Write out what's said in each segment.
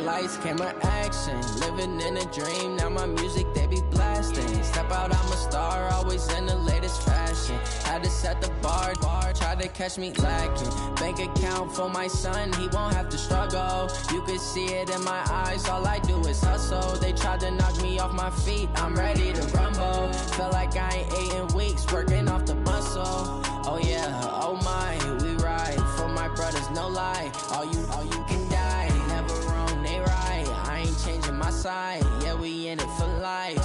lights, camera action. Living in a dream, now my music they be blasting. Step out, I'm a star, always in the latest fashion. Had to set the bar, try to catch me lacking. Bank account for my son, he won't have to struggle. You could see it in my eyes, all I do is hustle. They tried to knock me off my feet, I'm ready to rumble. Feel like I ain't ate in weeks, working off the muscle. Oh yeah, oh my, we ride for my brothers, no lie. All you can die, never wrong, they right. I ain't changing my side, yeah, we in it for life.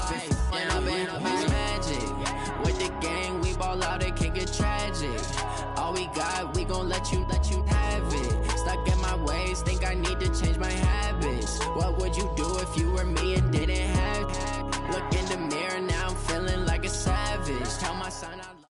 And I've been magic with the gang, we ball out, it can get tragic. All we got, we gon' let you have it. Stuck in my ways, think I need to change my habits. What would you do if you were me and didn't have it? Look in the mirror, now I'm feeling like a savage. Tell my son I love.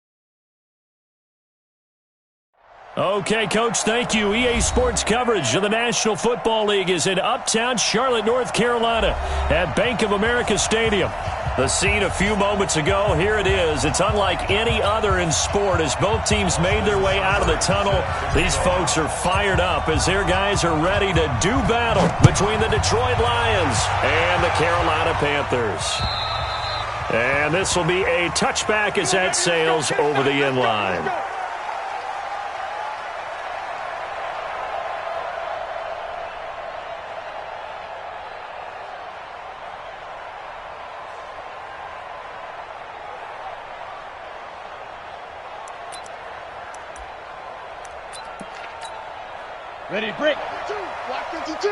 Okay, Coach, thank you. EA Sports coverage of the National Football League is in uptown Charlotte, North Carolina at Bank of America Stadium. The scene a few moments ago, here it is. It's unlike any other in sport as both teams made their way out of the tunnel. These folks are fired up as their guys are ready to do battle between the Detroit Lions and the Carolina Panthers. And this will be a touchback as that sails over the end line. Ready to break. 52, block 52.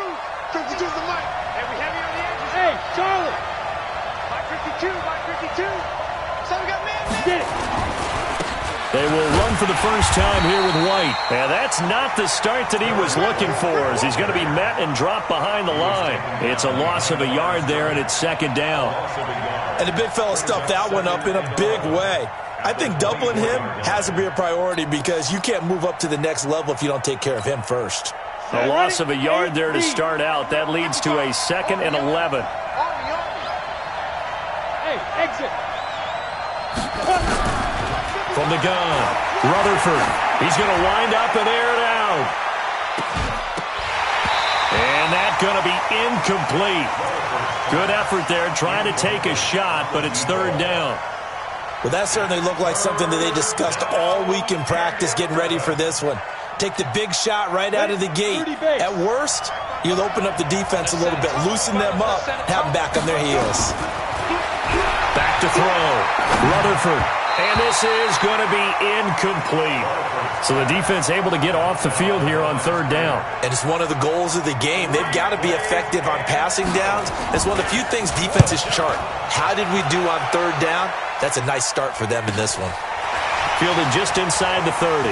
52's the mic. And we heavy on the edges. Hey, Charlie. Block 52, block 52. So we got man. Get it. They will run for the first time here with White. And that's not the start that he was looking for as he's going to be met and dropped behind the line. It's a loss of a yard there, and it's second down. And the big fella stuffed that one up in a big way. I think doubling him has to be a priority because you can't move up to the next level if you don't take care of him first. A loss of a yard there to start out. That leads to a 2nd and 11. Hey, exit. From the gun, Rutherford. He's going to wind up and air it out. And that's going to be incomplete. Good effort there trying to take a shot, but it's third down. Well, that certainly looked like something that they discussed all week in practice getting ready for this one. Take the big shot right out of the gate. At worst, you'll open up the defense a little bit, loosen them up, have them back on their heels. Back to throw. Rutherford. And this is going to be incomplete. So the defense able to get off the field here on third down. And it's one of the goals of the game. They've got to be effective on passing downs. It's one of the few things defenses chart. How did we do on third down? That's a nice start for them in this one. Fielded just inside the 30.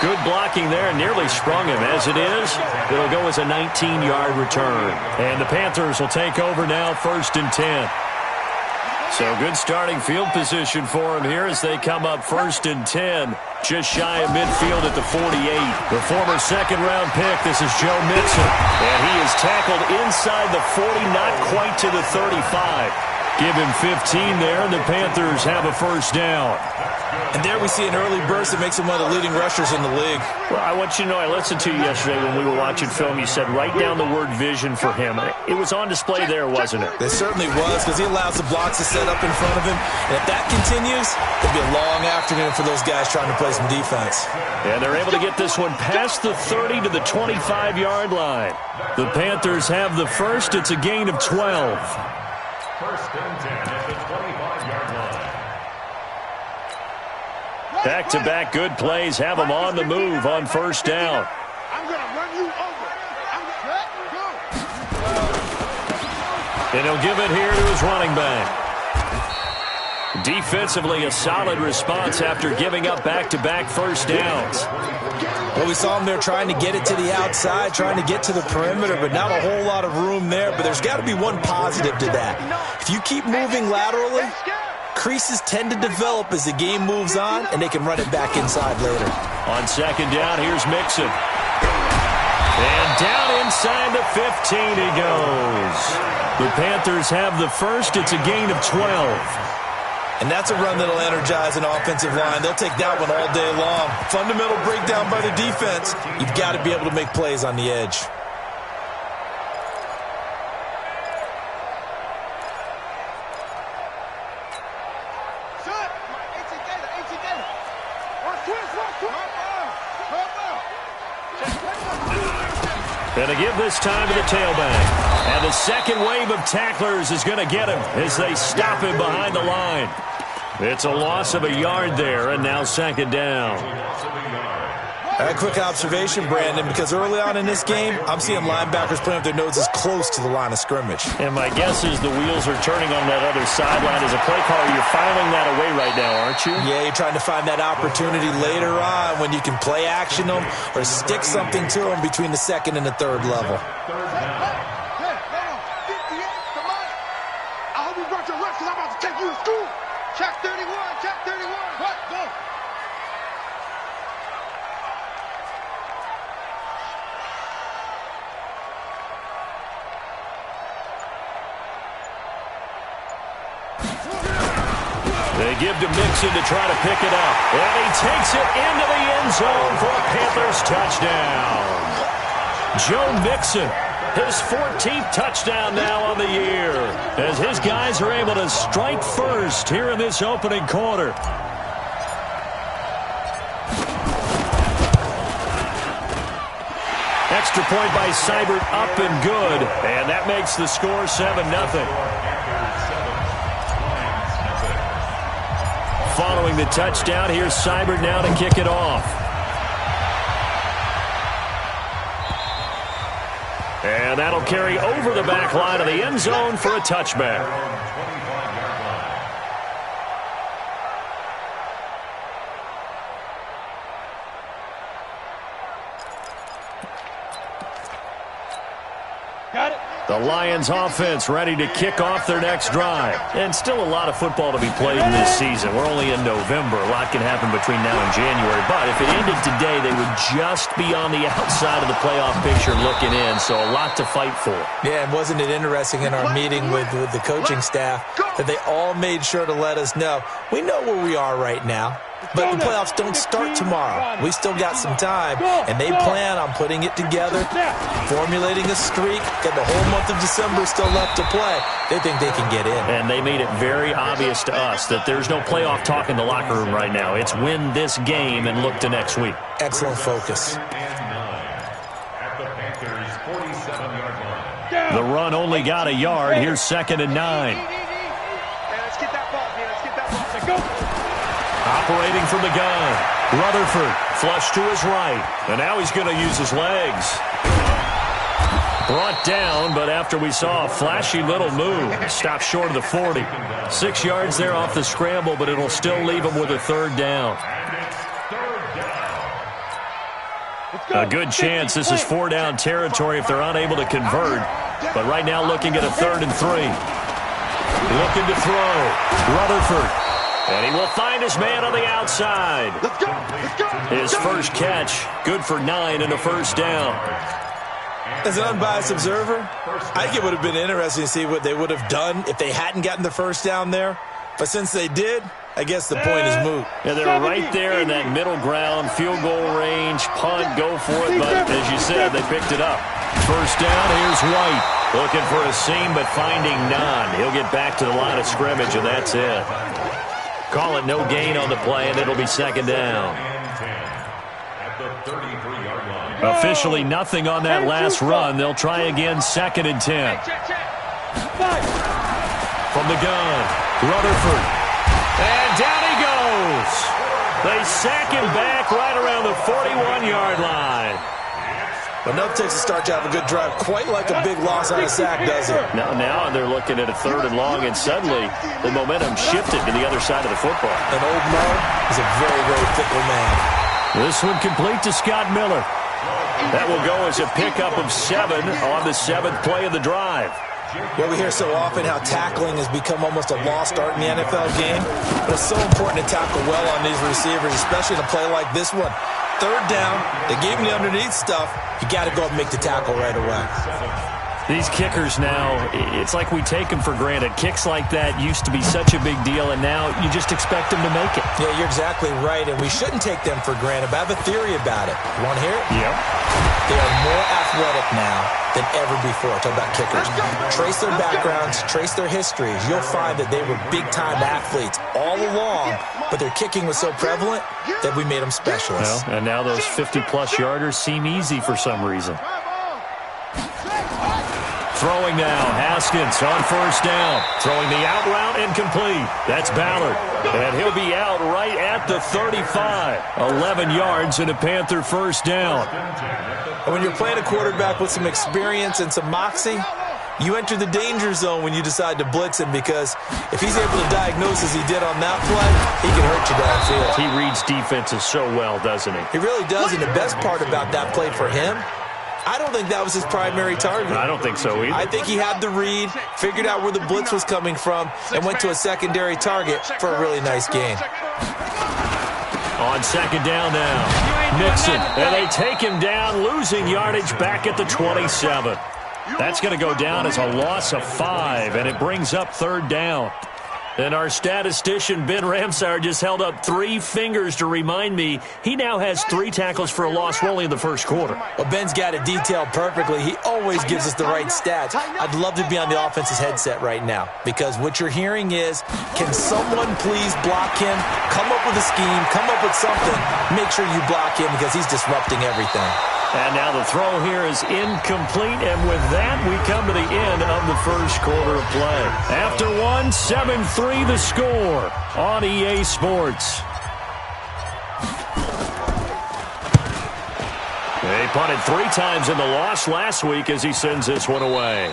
Good blocking there, nearly sprung him. As it is, it'll go as a 19-yard return. And the Panthers will take over now, 1st and 10. So good starting field position for him here as they come up 1st and 10. Just shy of midfield at the 48. The former second-round pick, this is Joe Mixon. And he is tackled inside the 40, not quite to the 35. Give him 15 there, and the Panthers have a first down. And there we see an early burst that makes him one of the leading rushers in the league. Well, I want you to know, I listened to you yesterday when we were watching film. You said write down the word vision for him. It was on display there, wasn't it? It certainly was, because he allows the blocks to set up in front of him. And if that continues, it'll be a long afternoon for those guys trying to play some defense. And they're able to get this one past the 30 to the 25-yard line. The Panthers have the first. It's a gain of 12. 1st and 10 at the 25-yard line. Back-to-back good plays have them on the move on first down. I'm going to run you over. And he'll give it here to his running back. Defensively, a solid response after giving up back-to-back first downs. Well, we saw him there trying to get it to the outside, trying to get to the perimeter, but not a whole lot of room there. But there's got to be one positive to that. If you keep moving laterally, creases tend to develop as the game moves on, and they can run it back inside later. On second down, here's Mixon. And down inside the 15 he goes. The Panthers have the first. It's a gain of 12. And that's a run that'll energize an offensive line. They'll take that one all day long. Fundamental breakdown by the defense. You've got to be able to make plays on the edge. And to give this time to the tailback. And the second wave of tacklers is going to get him as they stop him behind the line. It's a loss of a yard there, and now second down. A quick observation, Brandon, because early on in this game, I'm seeing linebackers playing with their noses close to the line of scrimmage. And my guess is the wheels are turning on that other sideline. As a play caller, you're filing that away right now, aren't you? Yeah, you're trying to find that opportunity later on when you can play action them or stick something to them between the second and the third level. I hope you brought your reps because I'm about to take you to school. Check 31, check 31. What? Go. They give to Mixon to try to pick it up. And he takes it into the end zone for a Panthers touchdown. Joe Mixon, his 14th touchdown now on the year, as his guys are able to strike first here in this opening quarter. Extra point by Seibert, up and good. And that makes the score 7-0. Following the touchdown, here's Seibert now to kick it off. And that'll carry over the back line of the end zone for a touchback. Got it. The Lions offense ready to kick off their next drive. And still a lot of football to be played in this season. We're only in November. A lot can happen between now and January. But if it ended today, they would just be on the outside of the playoff picture looking in. So a lot to fight for. Yeah, and wasn't it interesting in our meeting with the coaching staff that they all made sure to let us know, we know where we are right now. But the playoffs don't start tomorrow. We still got some time, and they plan on putting it together, formulating a streak, got the whole month of December still left to play. They think they can get in. And they made it very obvious to us that there's no playoff talk in the locker room right now. It's win this game and look to next week. Excellent focus. The run only got a yard. Here's 2nd and 9. Let's get that ball, man. Let's get that ball. Let's go. Operating from the gun, Rutherford flush to his right, and now he's going to use his legs. Brought down, but after we saw a flashy little move, stopped short of the 40. 6 yards there off the scramble, but it'll still leave him with a third down. A good chance this is 4-down territory if they're unable to convert, but right now looking at a 3rd and 3. Looking to throw, Rutherford. And he will find his man on the outside. Let's go. Let's go. His first catch, good for 9 and a first down. As an unbiased observer, I think it would have been interesting to see what they would have done if they hadn't gotten the first down there. But since they did, I guess the point is moot. Yeah, they're right there in that middle ground, field goal range, punt, go for it. But as you said, they picked it up. First down, here's White. Looking for a seam, but finding none. He'll get back to the line of scrimmage, and that's it. Call it no gain on the play, and it'll be 2nd down. Officially nothing on that last run. They'll try again, 2nd and 10. From the gun, Rutherford. And down he goes. They sack him back right around the 41-yard line. Enough takes to start to have a good drive, quite like a big loss on a sack, does it? Now they're looking at a 3rd and long, and suddenly the momentum shifted to the other side of the football. And old Mo is a very, very fickle man. This one complete to Scott Miller. That will go as a pickup of 7 on the 7th play of the drive. Well, we hear so often how tackling has become almost a lost art in the NFL game, but it's so important to tackle well on these receivers, especially in a play like this one. 3rd down, they gave him the underneath stuff. You got to go up and make the tackle right away. These kickers now, it's like we take them for granted. Kicks like that used to be such a big deal, and now you just expect them to make it. Yeah, you're exactly right, and we shouldn't take them for granted, but I have a theory about it. You want to hear it? Yep. They are more athletic now than ever before. Talk about kickers. Trace their backgrounds, trace their histories. You'll find that they were big-time athletes all along, but their kicking was so prevalent that we made them specialists. Well, and now those 50-plus yarders seem easy for some reason. Throwing now, Haskins on first down. Throwing the out route incomplete. That's Ballard. And he'll be out right at the 35. 11 yards and a Panther first down. And when you're playing a quarterback with some experience and some moxie, you enter the danger zone when you decide to blitz him, because if he's able to diagnose as he did on that play, he can hurt you downfield. He reads defenses so well, doesn't he? He really does, and the best part about that play for him, I don't think that was his primary target. I don't think so either. I think he had the read, figured out where the blitz was coming from, and went to a secondary target for a really nice gain. On second down now, Nixon, and they take him down, losing yardage back at the 27. That's going to go down as a loss of 5, and it brings up third down. And our statistician, Ben Ramsar, just held up 3 fingers to remind me he now has 3 tackles for a loss only in the first quarter. Well, Ben's got it detailed perfectly. He always gives us the right stats. I'd love to be on the offense's headset right now, because what you're hearing is, can someone please block him? Come up with a scheme, come up with something. Make sure you block him, because he's disrupting everything. And now the throw here is incomplete, and with that, we come to the end of the first quarter of play. After one, 7-3 the score on EA Sports. They punted 3 times in the loss last week as he sends this one away.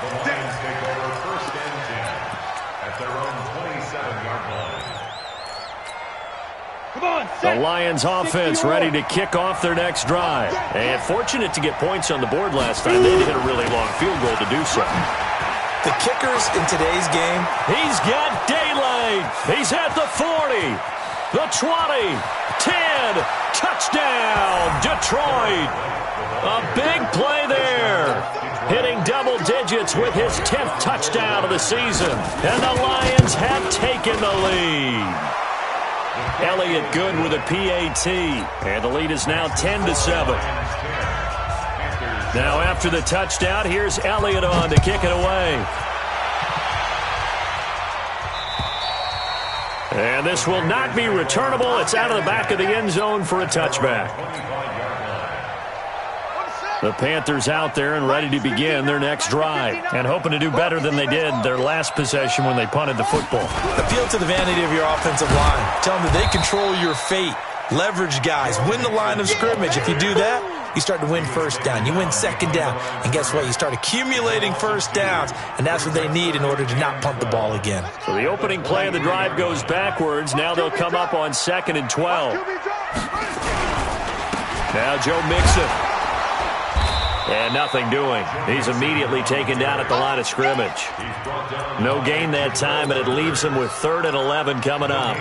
The Lions take over first and 10 at their own 27-yard line. The Lions offense ready to kick off their next drive. And fortunate to get points on the board last time. They hit a really long field goal to do so. The kickers in today's game. He's got daylight. He's at the 40, the 20, 10. Touchdown, Detroit. A big play there. Hitting double digits with his 10th touchdown of the season. And the Lions have taken the lead. Elliott good with a PAT, and the lead is now 10-7. Now after the touchdown, here's Elliott on to kick it away. And this will not be returnable. It's out of the back of the end zone for a touchback. The Panthers out there and ready to begin their next drive, and hoping to do better than they did their last possession when they punted the football. Appeal to the vanity of your offensive line. Tell them that they control your fate. Leverage guys. Win the line of scrimmage. If you do that, you start to win first down. You win second down. And guess what? You start accumulating first downs, and that's what they need in order to not punt the ball again. So the opening play of the drive goes backwards. Now they'll come up on 2nd and 12. Now Joe Mixon. And nothing doing. He's immediately taken down at the line of scrimmage. No gain that time, and it leaves him with 3rd and 11 coming up.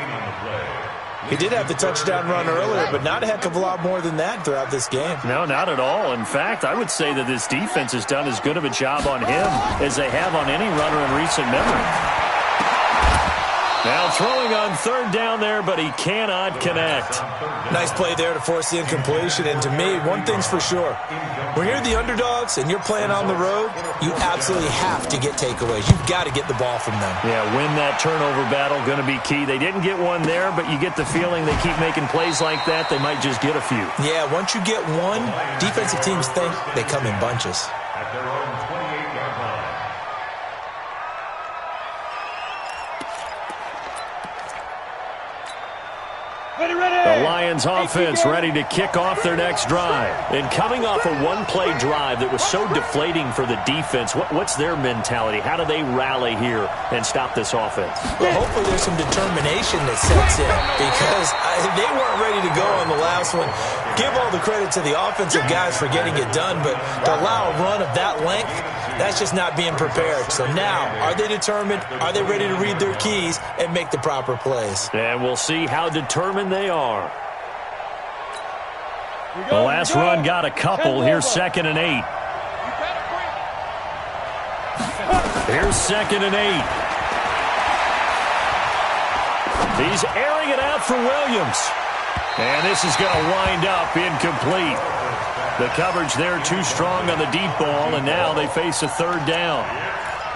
He did have the touchdown run earlier, but not a heck of a lot more than that throughout this game. No, not at all. In fact, I would say that this defense has done as good of a job on him as they have on any runner in recent memory. Now throwing on 3rd down there, but he cannot connect. Nice play there to force the incompletion. And to me, one thing's for sure. When you're the underdogs and you're playing on the road, you absolutely have to get takeaways. You've got to get the ball from them. Yeah, win that turnover battle, going to be key. They didn't get one there, but you get the feeling they keep making plays like that, they might just get a few. Yeah, once you get one, defensive teams think they come in bunches. At their own 28-yard line. The Lions offense ready to kick off their next drive. And coming off a one-play drive that was so deflating for the defense, what's their mentality? How do they rally here and stop this offense? Well, hopefully there's some determination that sets in, because they weren't ready to go on the last one. Give all the credit to the offensive guys for getting it done, but to allow a run of that length, that's just not being prepared. So now, are they determined? Are they ready to read their keys and make the proper plays? And we'll see how determined they are. The last run got a couple. Here's 2nd and 8. Here's 2nd and 8. He's airing it out for Williams. And this is going to wind up incomplete. The coverage there too strong on the deep ball, and now they face a third down.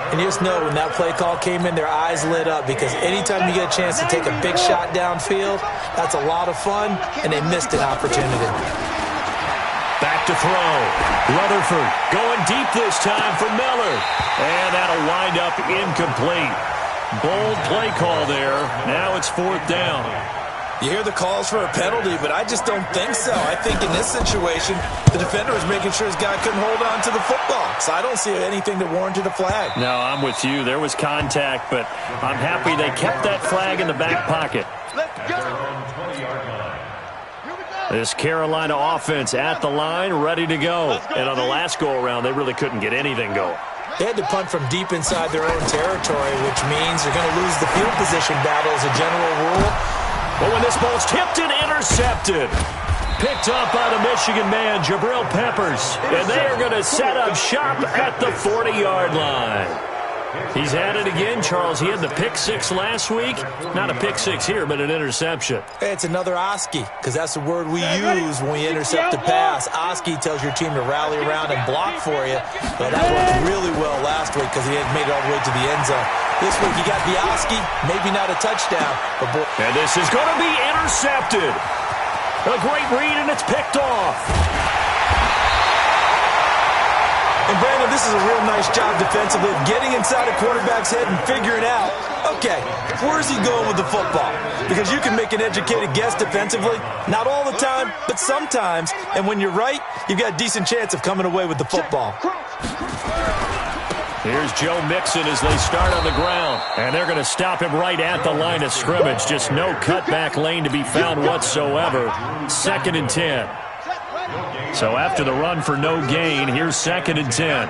And you just know when that play call came in, their eyes lit up, because anytime you get a chance to take a big shot downfield, that's a lot of fun, and they missed an opportunity. Back to throw. Rutherford going deep this time for Miller. And that'll wind up incomplete. Bold play call there. Now it's fourth down. You hear the calls for a penalty, but I just don't think so. I think in this situation, the defender was making sure his guy couldn't hold on to the football. So I don't see anything that warranted a flag. No, I'm with you. There was contact, but I'm happy they kept that flag in the back pocket. This Carolina offense at the line, ready to go. And on the last go-around, they really couldn't get anything going. They had to punt from deep inside their own territory, which means they're going to lose the field position battle as a general rule. But when this ball's tipped and intercepted, picked up by the Michigan man, Jabril Peppers. And they are going to set up shop at the 40-yard line. He's had it again, Charles. He had the pick six last week. Not a pick six here, but an interception. It's another Oski, because that's the word we use when we intercept a pass. Oski tells your team to rally around and block for you. But that worked really well last week because he had made it all the way to the end zone. This week you got the Oski, maybe not a touchdown. But boy. And this is going to be intercepted. A great read, and it's picked off. And, Brandon, this is a real nice job defensively of getting inside a quarterback's head and figuring out, okay, where's he going with the football? Because you can make an educated guess defensively. Not all the time, but sometimes. And when you're right, you've got a decent chance of coming away with the football. Here's Joe Mixon as they start on the ground. And they're going to stop him right at the line of scrimmage. Just no cutback lane to be found whatsoever. 2nd and 10. So after the run for no gain, here's 2nd and 10.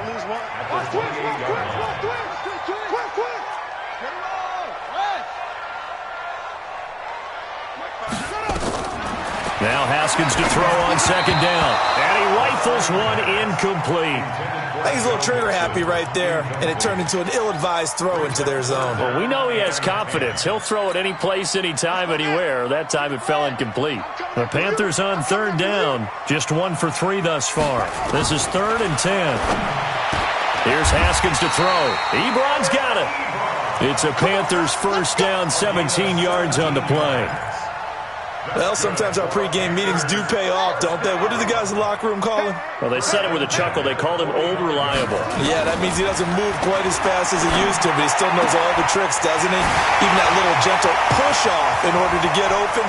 Now Haskins to throw on 2nd down. And he rifles one incomplete. I think he's a little trigger happy right there, and it turned into an ill-advised throw into their zone. Well, we know he has confidence. He'll throw it any place, anytime, anywhere. That time it fell incomplete. The Panthers on 3rd down. Just 1 for 3 thus far. This is 3rd and 10. Here's Haskins to throw. Ebron's got it. It's a Panthers first down, 17 yards on the play. Well, sometimes our pregame meetings do pay off, don't they? What do the guys in the locker room call him? Well, they said it with a chuckle. They called him Old Reliable. Yeah, that means he doesn't move quite as fast as he used to, but he still knows all the tricks, doesn't he? Even that little gentle push-off in order to get open,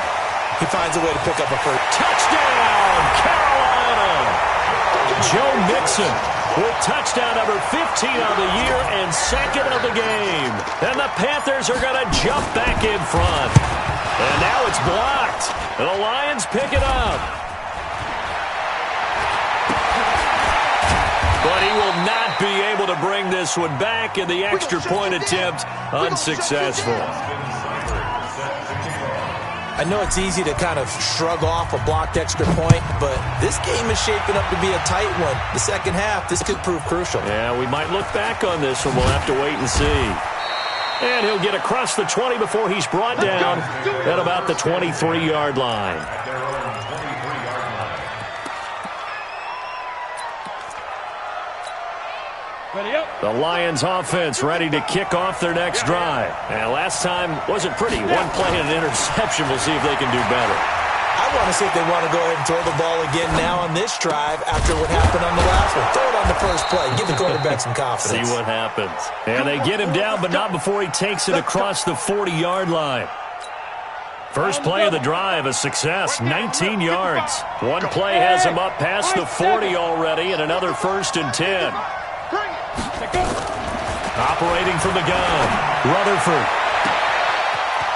he finds a way to pick up a first. Touchdown, Carolina! Joe Mixon with touchdown number 15 on the year and 2nd of the game. And the Panthers are going to jump back in front. And now it's blocked. And the Lions pick it up. But he will not be able to bring this one back, and the extra point attempt unsuccessful. I know it's easy to kind of shrug off a blocked extra point, but this game is shaping up to be a tight one. The second half, this could prove crucial. Yeah, we might look back on this one. We'll have to wait and see. And he'll get across the 20 before he's brought down at about the 23-yard line. The Lions offense ready to kick off their next drive. And last time wasn't pretty. One play and an interception. We'll see if they can do better. I want to see if they want to go ahead and throw the ball again now on this drive after what happened on the last one. Throw it on the first play. Give the quarterback some confidence. See what happens. And they get him down, but not before he takes it across the 40-yard line. First play of the drive, a success, 19 yards. One play has him up past the 40 already, and another 1st and 10. Operating from the gun, Rutherford.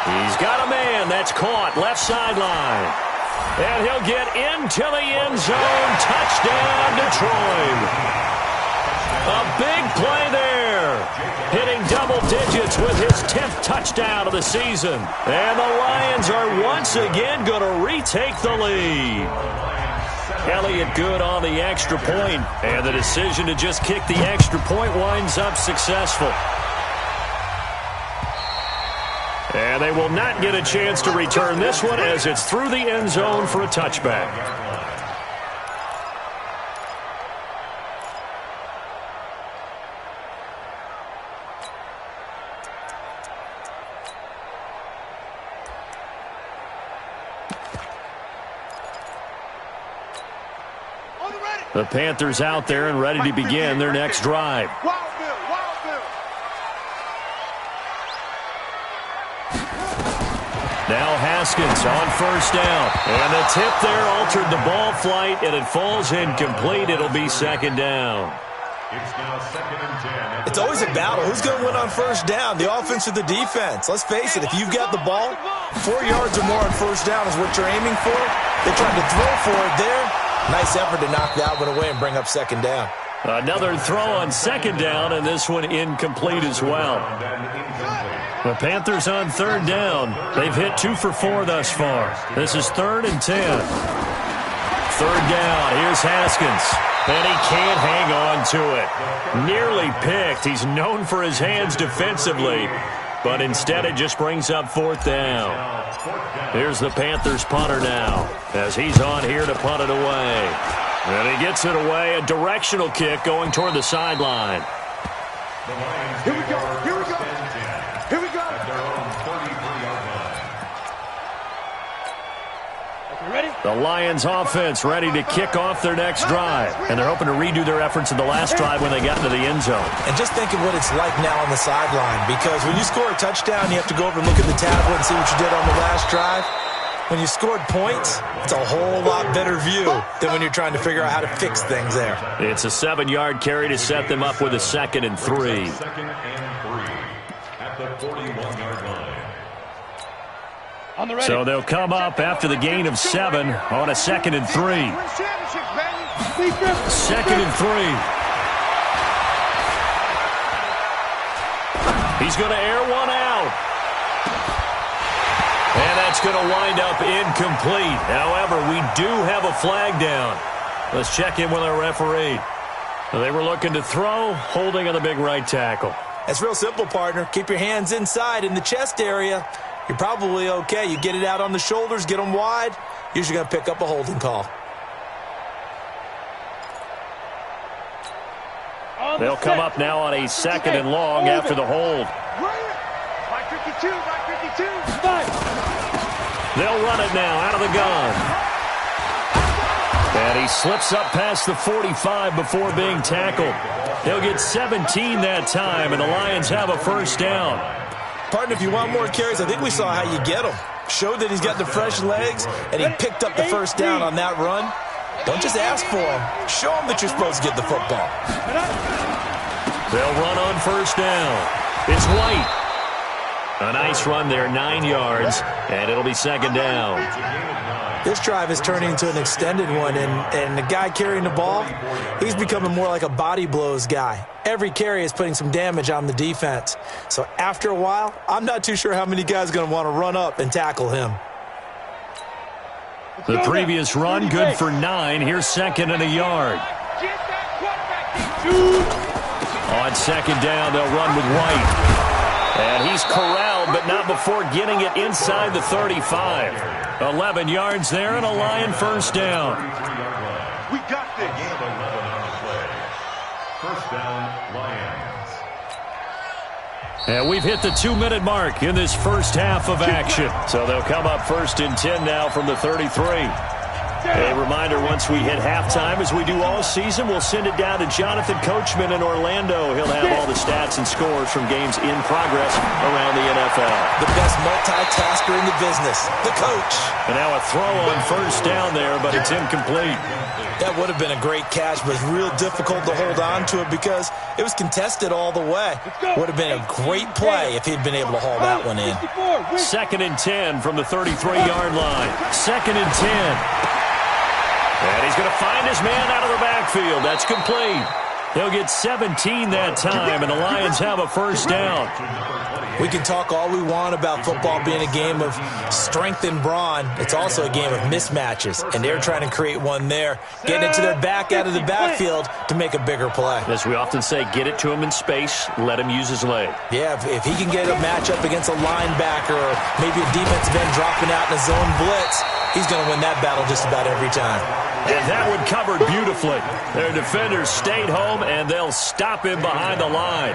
He's got a man that's caught left sideline. And he'll get into the end zone. Touchdown, Detroit. A big play there. Hitting double digits with his 10th touchdown of the season. And the Lions are once again going to retake the lead. Elliott good on the extra point. And the decision to just kick the extra point winds up successful. And they will not get a chance to return this one as it's through the end zone for a touchback. The Panthers out there and ready to begin their next drive. Now Haskins on first down. And the tip there altered the ball flight, and it falls incomplete. It'll be second down. It's now 2nd and 10. It's always a battle. Who's going to win on first down, the offense or the defense? Let's face it, if you've got the ball, 4 yards or more on first down is what you're aiming for. They tried to throw for it there. Nice effort to knock that one away and bring up second down. Another throw on second down, and this one incomplete as well. The Panthers on third down. They've hit 2 for 4 thus far. This is 3rd and 10. Third down. Here's Haskins. And he can't hang on to it. Nearly picked. He's known for his hands defensively, but instead it just brings up 4th down. Here's the Panthers punter now, as he's on here to punt it away. And he gets it away. A directional kick going toward the sideline. Here we go. Here we go. Here we go. At their own 33-yard line. Ready? The Lions offense ready to kick off their next drive. And they're hoping to redo their efforts in the last drive when they got into the end zone. And just think of what it's like now on the sideline, because when you score a touchdown, you have to go over and look at the tablet and see what you did on the last drive. When you scored points, it's a whole lot better view than when you're trying to figure out how to fix things there. It's a 7-yard carry to set them up with a 2nd and 3. 2nd and 3 at the 41-yard line. So they'll come up after the gain of 7 on a 2nd and 3. 2nd and 3. He's going to air one out. And that's going to wind up incomplete. However, we do have a flag down. Let's check in with our referee. They were looking to throw, holding on the big right tackle. That's real simple, partner. Keep your hands inside in the chest area. You're probably okay. You get it out on the shoulders, get them wide. Usually going to pick up a holding call. They'll come up now on a 2nd and long after the hold. By 52, by 52. They'll run it now out of the gun. And he slips up past the 45 before being tackled. He'll get 17 that time, and the Lions have a first down. Partner, if you want more carries, I think we saw how you get them. Showed that he's got the fresh legs, and he picked up the first down on that run. Don't just ask for them. Show them that you're supposed to get the football. They'll run on first down. It's White. A nice run there, 9 yards, and it'll be second down. This drive is turning into an extended one, and the guy carrying the ball, he's becoming more like a body blows guy. Every carry is putting some damage on the defense. So after a while, I'm not too sure how many guys are going to want to run up and tackle him. The previous run, good for 9. Here's 2nd and a yard. On second down, they'll run with White. And he's corralled, but not before getting it inside the 35. 11 yards there and a Lion first down. We got this. Gain of 11 on the play. First down, Lions. And we've hit the 2-minute mark in this first half of action. So they'll come up 1st and 10 now from the 33. A reminder, once we hit halftime, as we do all season, we'll send it down to Jonathan Coachman in Orlando. He'll have all the stats and scores from games in progress around the NFL. The best multitasker in the business, the coach. And now a throw on first down there, but it's incomplete. That would have been a great catch, but it's real difficult to hold on to it because it was contested all the way. Would have been a great play if he'd been able to haul that one in. 2nd and 10 from the 33-yard line. 2nd and 10. And he's going to find his man out of the backfield. That's complete. They'll get 17 that time, and the Lions have a first down. We can talk all we want about football being a game of strength and brawn. It's also a game of mismatches, and they're trying to create one there, getting it to their back out of the backfield to make a bigger play. As we often say, get it to him in space, let him use his leg. Yeah, if he can get a matchup against a linebacker or maybe a defensive end dropping out in a zone blitz, he's going to win that battle just about every time. And that one covered beautifully. Their defenders stayed home, and they'll stop him behind the line.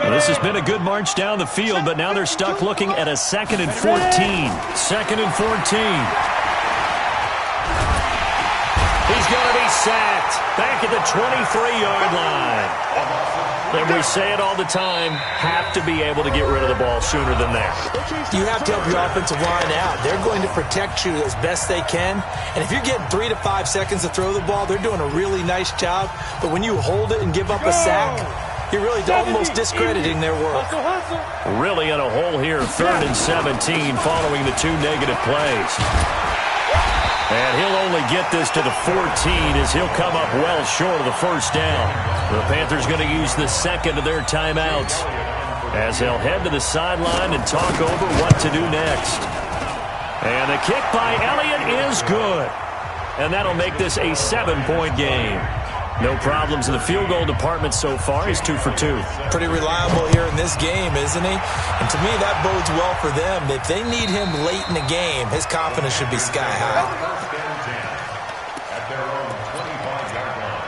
Well, this has been a good march down the field, but now they're stuck looking at a 2nd and 14. 2nd and 14. He's going to be sacked back at the 23-yard line. And we say it all the time, have to be able to get rid of the ball sooner than that. You have to help your offensive line out. They're going to protect you as best they can. And if you're getting 3 to 5 seconds to throw the ball, they're doing a really nice job. But when you hold it and give up a sack, you're really almost discrediting their work. Really in a hole here, 3rd and 17 following the 2 negative plays. And he'll only get this to the 14 as he'll come up well short of the first down. The Panthers going to use the second of their timeouts as they'll head to the sideline and talk over what to do next. And the kick by Elliott is good. And that'll make this a 7-point game. No problems in the field goal department so far. He's 2 for 2. Pretty reliable here in this game, isn't he? And to me, that bodes well for them. If they need him late in the game, his confidence should be sky high. At their own 25-yard line.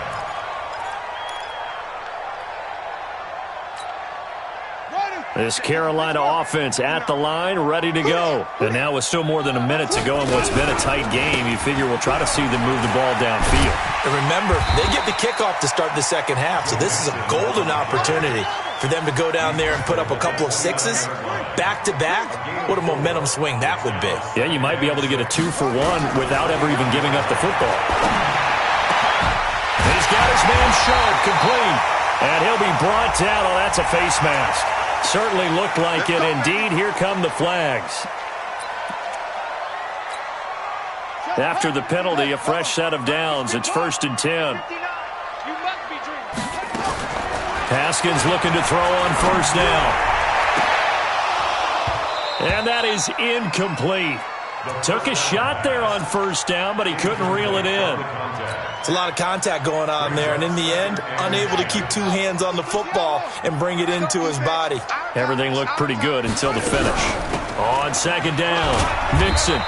This Carolina offense at the line, ready to go. And now with still more than a minute to go in what's been a tight game, you figure we'll try to see them move the ball downfield. And remember, they get the kickoff to start the second half, so this is a golden opportunity for them to go down there and put up a couple of sixes back-to-back. What a momentum swing that would be. Yeah, you might be able to get a 2-for-1 without ever even giving up the football. He's got his man sharp, complete. And he'll be brought down. Oh, that's a face mask. Certainly looked like it. Indeed, here come the flags. After the penalty, a fresh set of downs. It's 1st and 10. Haskins looking to throw on 1st down. And that is incomplete. Took a shot there on 1st down, but he couldn't reel it in. It's a lot of contact going on there, and in the end, unable to keep 2 hands on the football and bring it into his body. Everything looked pretty good until the finish. On 2nd down, Mixon.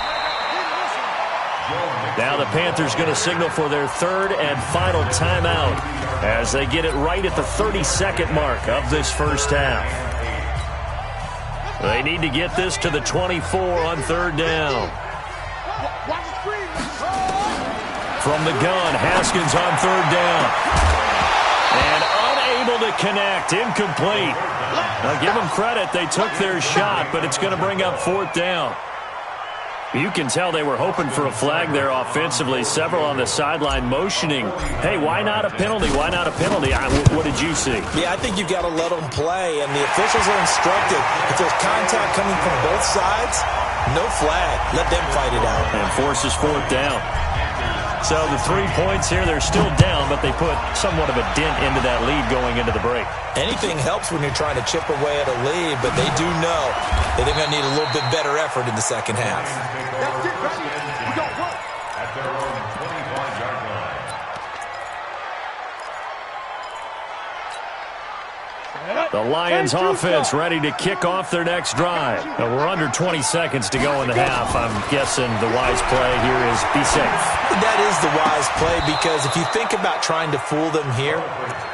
Now the Panthers going to signal for their 3rd and final timeout as they get it right at the 32nd mark of this first half. They need to get this to the 24 on 3rd down. From the gun, Haskins on 3rd down. And unable to connect, incomplete. Now give them credit, they took their shot, but it's going to bring up 4th down. You can tell they were hoping for a flag there offensively. Several on the sideline motioning, hey, why not a penalty? Why not a penalty? What did you see? Yeah, I think you've got to let them play, and the officials are instructed. If there's contact coming from both sides, no flag. Let them fight it out. And forces 4th down. So the 3 points here, they're still down, but they put somewhat of a dent into that lead going into the break. Anything helps when you're trying to chip away at a lead, but they do know that they're going to need a little bit better effort in the second half. At their own 25-yard line. The Lions offense ready to kick off their next drive. Now we're under 20 seconds to go in the half. I'm guessing the wise play here is be safe. That is the wise play, because if you think about trying to fool them here,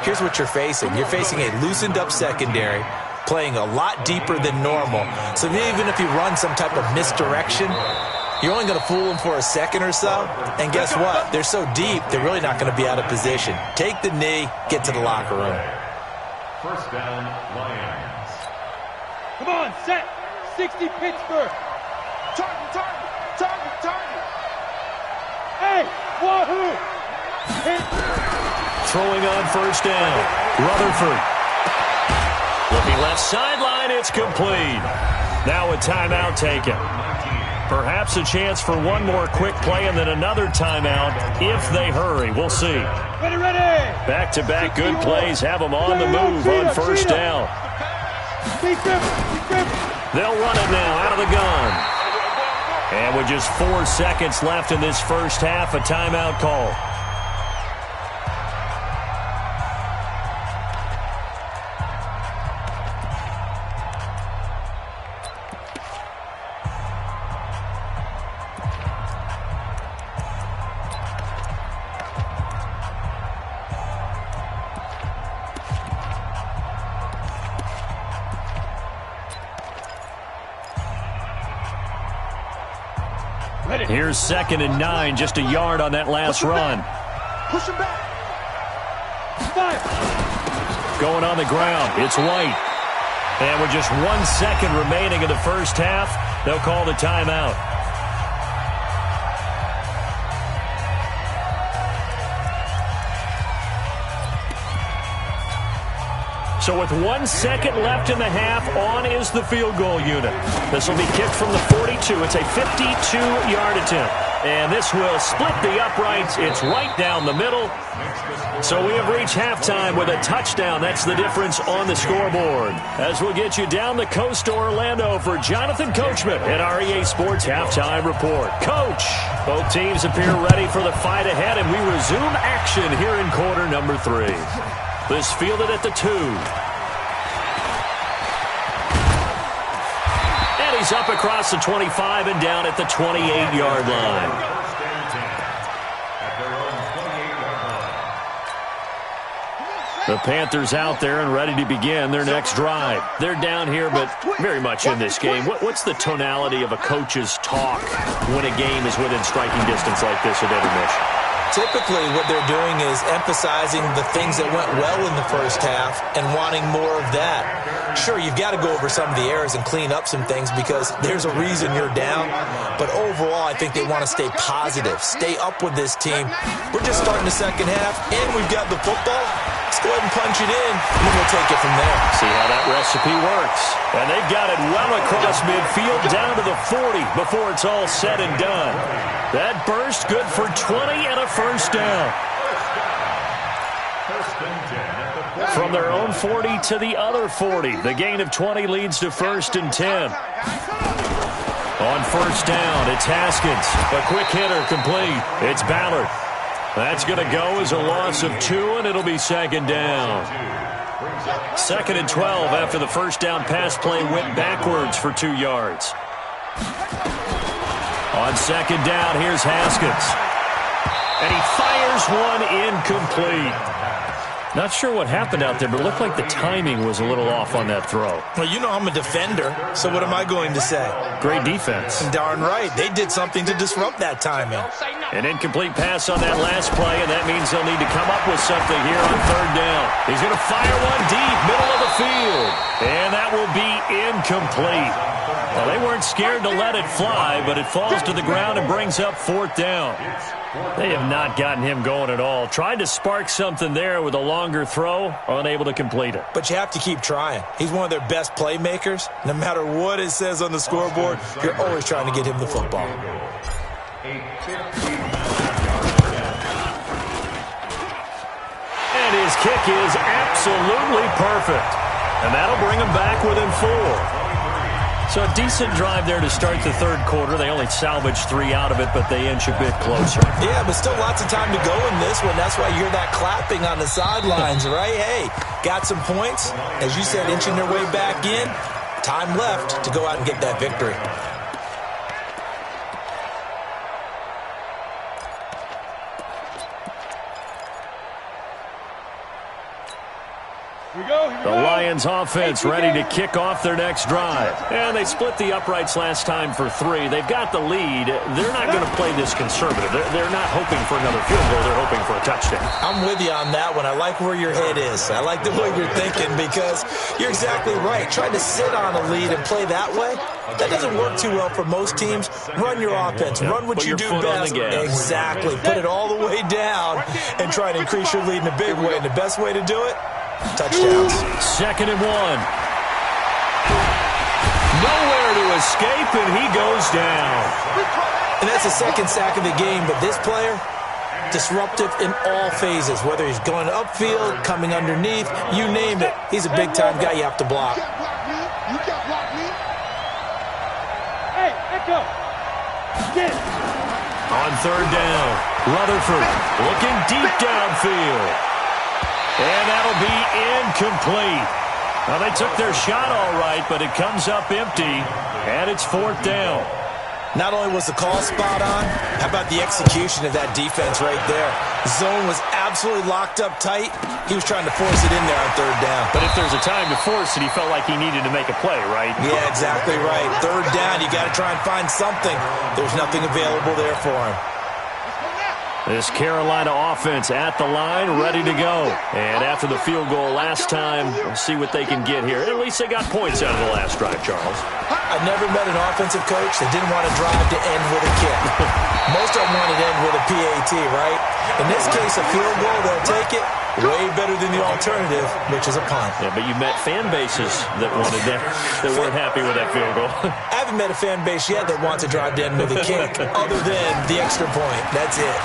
here's what you're facing. You're facing a loosened up secondary, playing a lot deeper than normal. So even if you run some type of misdirection, you're only going to fool them for a second or so. And guess what? They're so deep, they're really not going to be out of position. Take the knee, get to the locker room. 1st down, Lions. Come on, set. 60 Pittsburgh. Target, target, target, target. Hey, wahoo. Throwing on 1st down, Rutherford. Looking left sideline, it's complete. Now a timeout taken. Perhaps a chance for one more quick play and then another timeout if they hurry. We'll see. Ready, ready. Back-to-back good plays have them on the move on 1st down. They'll run it now out of the gun. And with just 4 seconds left in this first half, a timeout call. Here's 2nd and 9, just a yard on that last run. Push him back. 5. Going on the ground, it's White. And with just 1 second remaining in the first half, they'll call the timeout. So with 1 second left in the half, on is the field goal unit. This will be kicked from the 42. It's a 52-yard attempt. And this will split the uprights. It's right down the middle. So we have reached halftime with a touchdown. That's the difference on the scoreboard. As we'll get you down the coast to Orlando for Jonathan Coachman at our EA Sports Halftime Report. Coach, both teams appear ready for the fight ahead, and we resume action here in quarter number 3. This fielded at the 2. And he's up across the 25 and down at the 28-yard line. First and 10 at their own 28-yard line. The Panthers out there and ready to begin their next drive. They're down here, but very much in this game. What's the tonality of a coach's talk when a game is within striking distance like this at intermission? Typically, what they're doing is emphasizing the things that went well in the first half and wanting more of that. Sure, you've got to go over some of the errors and clean up some things because there's a reason you're down. But overall, I think they want to stay positive, stay up with this team. We're just starting the second half, and we've got the football. Let's go ahead and punch it in, and then we'll take it from there. See how that recipe works. And they've got it well across midfield down to the 40 before it's all said and done. That burst good for 20 and a first down. First and 10 at the 40. From their own 40 to the other 40. The gain of 20 leads to 1st and 10. On first down, it's Haskins. A quick hitter complete. It's Ballard. That's going to go as a loss of 2, and it'll be 2nd down. 2nd and 12 after the first down pass play went backwards for 2 yards. On 2nd down, here's Haskins. And he fires one incomplete. Not sure what happened out there, but it looked like the timing was a little off on that throw. Well, you know I'm a defender, so what am I going to say? Great defense. Darn right. They did something to disrupt that timing. An incomplete pass on that last play, and that means they'll need to come up with something here on 3rd down. He's going to fire one deep, middle of the field. And that will be incomplete. Well, they weren't scared to let it fly, but it falls to the ground and brings up 4th down. They have not gotten him going at all. Tried to spark something there with a longer throw, unable to complete it. But you have to keep trying. He's one of their best playmakers. No matter what it says on the scoreboard, you're always trying to get him the football. And his kick is absolutely perfect. And that'll bring him back within 4. So a decent drive there to start the 3rd quarter. They only salvaged 3 out of it, but they inch a bit closer. Yeah, but still lots of time to go in this one. That's why you're that clapping on the sidelines, right? Hey, got some points. As you said, inching their way back in. Time left to go out and get that victory. The Lions offense ready to kick off their next drive. And they split the uprights last time for 3. They've got the lead. They're not going to play this conservative. They're not hoping for another field goal. They're hoping for a touchdown. I'm with you on that one. I like where your head is. I like the way you're thinking because you're exactly right. Trying to sit on a lead and play that way, that doesn't work too well for most teams. Run your offense. Run what you do best. Exactly. Put it all the way down and try to increase your lead in a big way. And the best way to do it, touchdowns. 2nd and 1. Nowhere to escape, and he goes down. And that's the 2nd sack of the game, but this player, disruptive in all phases, whether he's going upfield, coming underneath, you name it. He's a big-time guy you have to block. You can't block me. Hey, Echo. Get it. On 3rd down, Rutherford looking deep downfield. And that'll be incomplete. Well, they took their shot all right, but it comes up empty, and it's 4th down. Not only was the call spot on, how about the execution of that defense right there? Zone was absolutely locked up tight. He was trying to force it in there on third down. But if there's a time to force it, he felt like he needed to make a play, right? Yeah, exactly right. Third down, you got to try and find something. There's nothing available there for him. This Carolina offense at the line, ready to go. And after the field goal last time, we'll see what they can get here. At least they got points out of the last drive, Charles. I've never met an offensive coach that didn't want to drive to end with a kick. Most of them want to end with a PAT, right? In this case, a field goal, they'll take it. Way better than the alternative, which is a punt. Yeah, but you met fan bases that wanted that weren't happy with that field goal. I haven't met a fan base yet that wants to drive to end with a kick other than the extra point. That's it.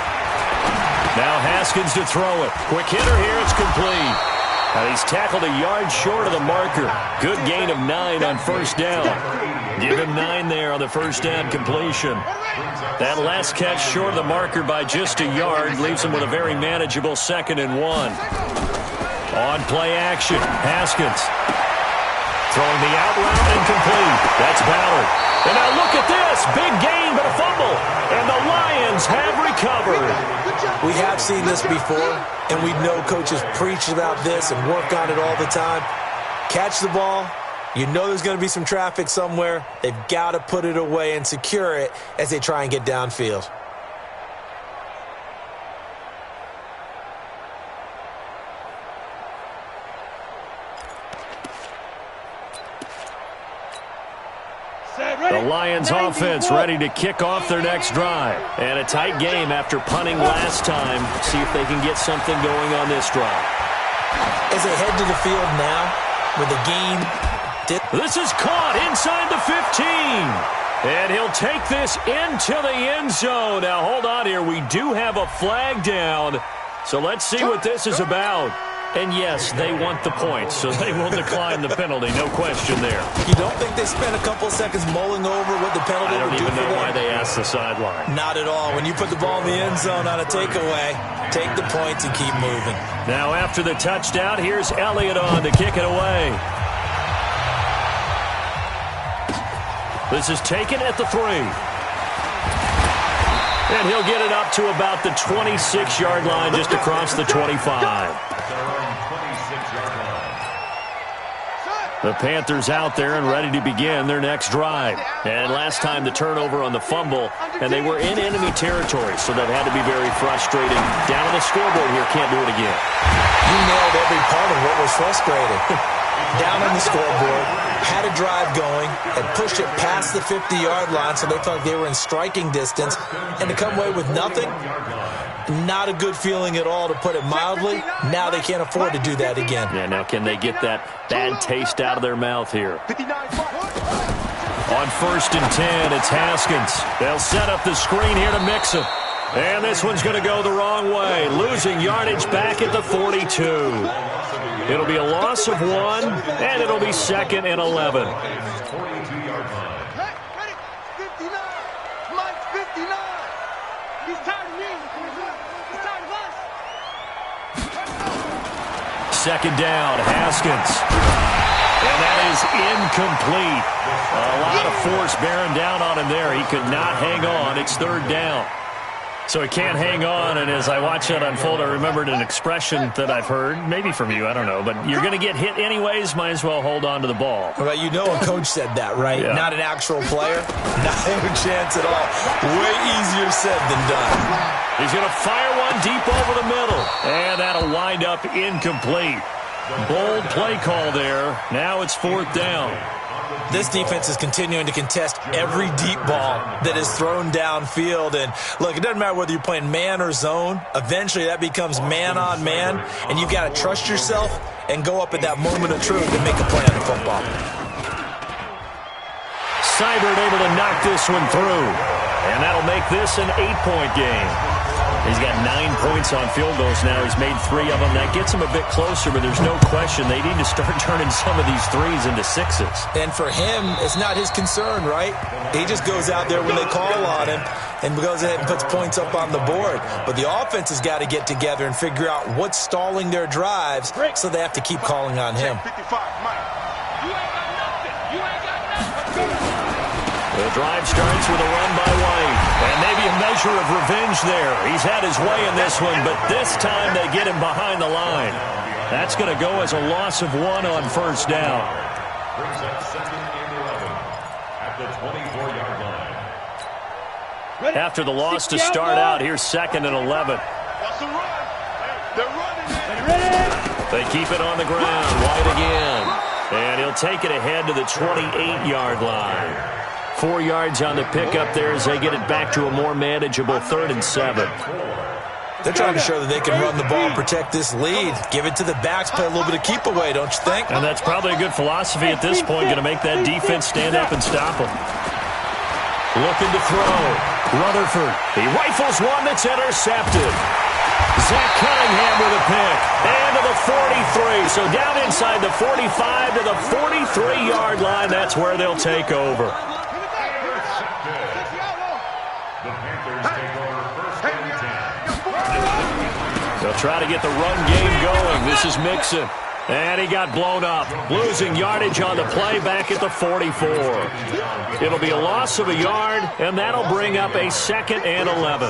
Now Haskins to throw it. Quick hitter here. It's complete. Now he's tackled a yard short of the marker. Good gain of 9 on first down. Give him 9 there on the first down completion. That last catch short of the marker by just a yard leaves him with a very manageable 2nd and 1. On play action, Haskins. Throwing the out route incomplete. That's Ballard. And now look at this. Big gain, but a fumble. And the Lions have recovered. We have seen this before, and we know coaches preach about this and work on it all the time. Catch the ball. You know there's going to be some traffic somewhere. They've got to put it away and secure it as they try and get downfield. The Lions offense ready to kick off their next drive. And a tight game after punting last time. See if they can get something going on this drive. As they head to the field now with a game. This is caught inside the 15. And he'll take this into the end zone. Now hold on here. We do have a flag down. So let's see what this is about. And yes, they want the points, so they will decline the penalty, no question there. You don't think they spent a couple seconds mulling over what the penalty would do for them? I don't even know why they asked the sideline. Not at all. When you put the ball in the end zone on a takeaway, take the points and keep moving. Now after the touchdown, here's Elliott on to kick it away. This is taken at the 3. And he'll get it up to about the 26-yard line, just across the 25. The Panthers out there and ready to begin their next drive. And last time the turnover on the fumble, and they were in enemy territory, so that had to be very frustrating. Down on the scoreboard here, can't do it again. You nailed every part of what was frustrating. Down on the scoreboard, had a drive going, had pushed it past the 50-yard line, so they felt like they were in striking distance, and to come away with nothing, not a good feeling at all, to put it mildly. Now they can't afford to do that again. Yeah, now can they get that bad taste out of their mouth here? On 1st and 10, it's Haskins. They'll set up the screen here to mix it. And this one's going to go the wrong way, losing yardage back at the 42. It'll be a loss of 1, and it'll be 2nd and 11. Second down, Haskins. And that is incomplete. A lot of force bearing down on him there. He could not hang on. It's 3rd down. So he can't hang on, and as I watch that unfold, I remembered an expression that I've heard, maybe from you, I don't know, but you're going to get hit anyways, might as well hold on to the ball. Well, you know a coach said that, right? Yeah. Not an actual player. Not a chance at all. Way easier said than done. He's going to fire one deep over the middle, and that'll wind up incomplete. Bold play call there. Now it's 4th down. This defense is continuing to contest every deep ball that is thrown downfield. And, look, it doesn't matter whether you're playing man or zone. Eventually that becomes man-on-man, and you've got to trust yourself and go up at that moment of truth and make a play on the football. Seibert able to knock this one through, and that'll make this an 8-point game. He's got 9 points on field goals now. He's made 3 of them. That gets him a bit closer, but there's no question they need to start turning some of these 3s into 6s. And for him, it's not his concern, right? He just goes out there when they call on him and goes ahead and puts points up on the board. But the offense has got to get together and figure out what's stalling their drives, so they have to keep calling on him. The drive starts with a run by White. And maybe a measure of revenge there. He's had his way in this one, but this time they get him behind the line. That's going to go as a loss of 1 on first down. Brings up 2nd and 11 at the 24-yard line. After the loss to start out, here's 2nd and 11. That's a run. They're running. They keep it on the ground. White again. And he'll take it ahead to the 28-yard line. 4 yards on the pickup there as they get it back to a more manageable 3rd and 7. They're trying to show that they can run the ball and protect this lead. Give it to the backs, play a little bit of keep away, don't you think? And that's probably a good philosophy at this point, going to make that defense stand up and stop them. Looking to throw. Rutherford. He rifles one that's intercepted. Zach Cunningham with a pick. And to the 43. So down inside the 45 to the 43-yard line. That's where they'll take over. The Panthers take over 1st and 10. They'll try to get the run game going. This is Mixon. And he got blown up. Losing yardage on the play back at the 44. It'll be a loss of a yard, and that'll bring up a 2nd and 11.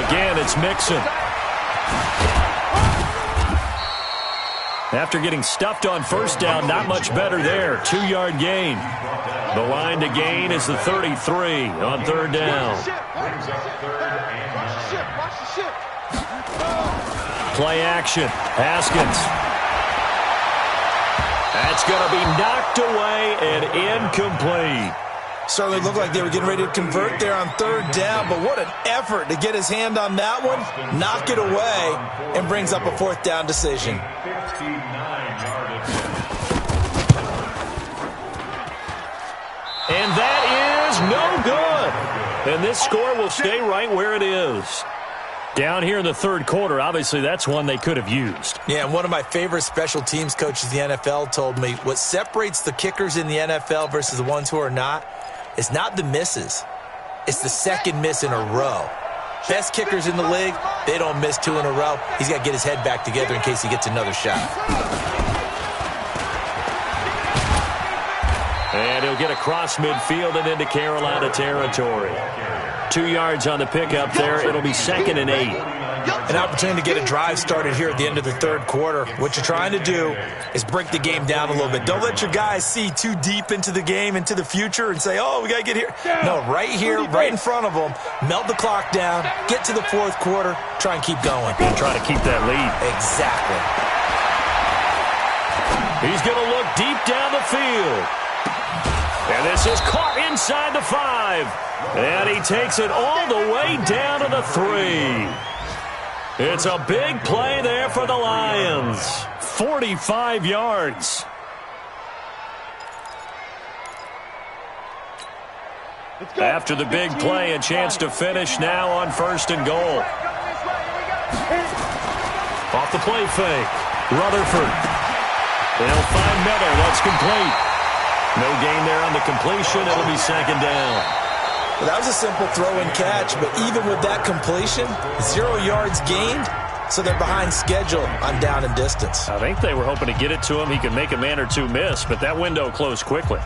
Again, it's Mixon. After getting stuffed on first down, not much better there. 2-yard gain. The line to gain is the 33 on 3rd down. Brings up 3rd and 9. Play action. Haskins. That's going to be knocked away and incomplete. Certainly looked like they were getting ready to convert there on 3rd down, but what an effort to get his hand on that one, knock it away, and brings up a 4th down decision. 59-yard And that is no good. And this score will stay right where it is. Down here in the 3rd quarter, obviously that's one they could have used. Yeah, and one of my favorite special teams coaches in the NFL told me what separates the kickers in the NFL versus the ones who are not is not the misses. It's the 2nd miss in a row. Best kickers in the league, they don't miss 2 in a row. He's got to get his head back together in case he gets another shot. And he'll get across midfield and into Carolina territory. 2 yards on the pickup there. It'll be 2nd and 8. An opportunity to get a drive started here at the end of the 3rd quarter. What you're trying to do is break the game down a little bit. Don't let your guys see too deep into the game, into the future, and say, oh, we got to get here. No, right here, right in front of them, melt the clock down, get to the 4th quarter, try and keep going. And try to keep that lead. Exactly. He's going to look deep down the field. And this is caught inside the 5. And he takes it all the way down to the 3. It's a big play there for the Lions. 45 yards. After the big play, a chance to finish now on 1st and goal. Off the play fake. Rutherford. They'll find Miller. That's complete. No gain there on the completion. It'll be 2nd down. Well, that was a simple throw and catch, but even with that completion, 0 yards gained, so they're behind schedule on down and distance. I think they were hoping to get it to him. He could make a man or two miss, but that window closed quickly.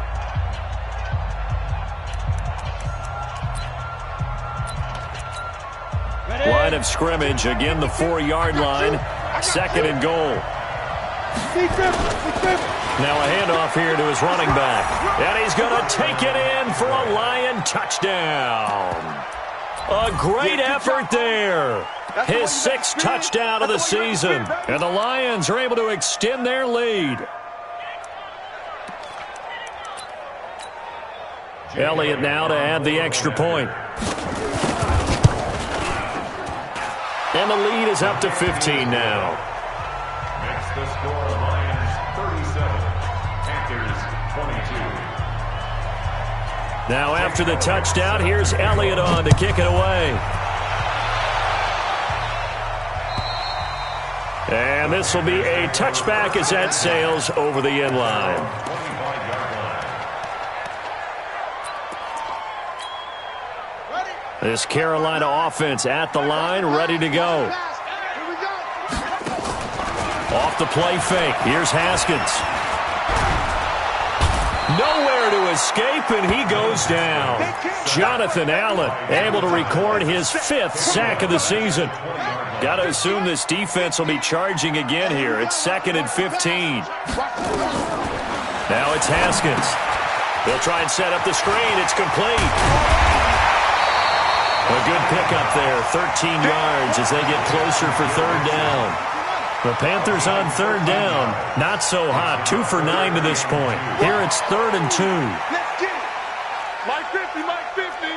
Line of scrimmage, again the 4-yard line, 2nd and goal. Now a handoff here to his running back. And he's going to take it in for a Lion touchdown. A great effort there. His 6th touchdown of the season. And the Lions are able to extend their lead. Elliott now to add the extra point. And the lead is up to 15 now. Next, the score, Lions 37, Panthers 22. Now after the touchdown, here's Elliott on to kick it away. And this will be a touchback as that sails over the end line. This Carolina offense at the line, ready to go. Off the play fake. Here's Haskins. Nowhere to escape, and he goes down. Jonathan Allen able to record his 5th sack of the season. Got to assume this defense will be charging again here. It's 2nd and 15. Now it's Haskins. They'll try and set up the screen. It's complete. A good pickup there, 13 yards as they get closer for 3rd down. The Panthers on 3rd down. Not so hot. 2 for 9 to this point. Here it's 3rd and 2. Let's get it. Mike 50, Mike 50.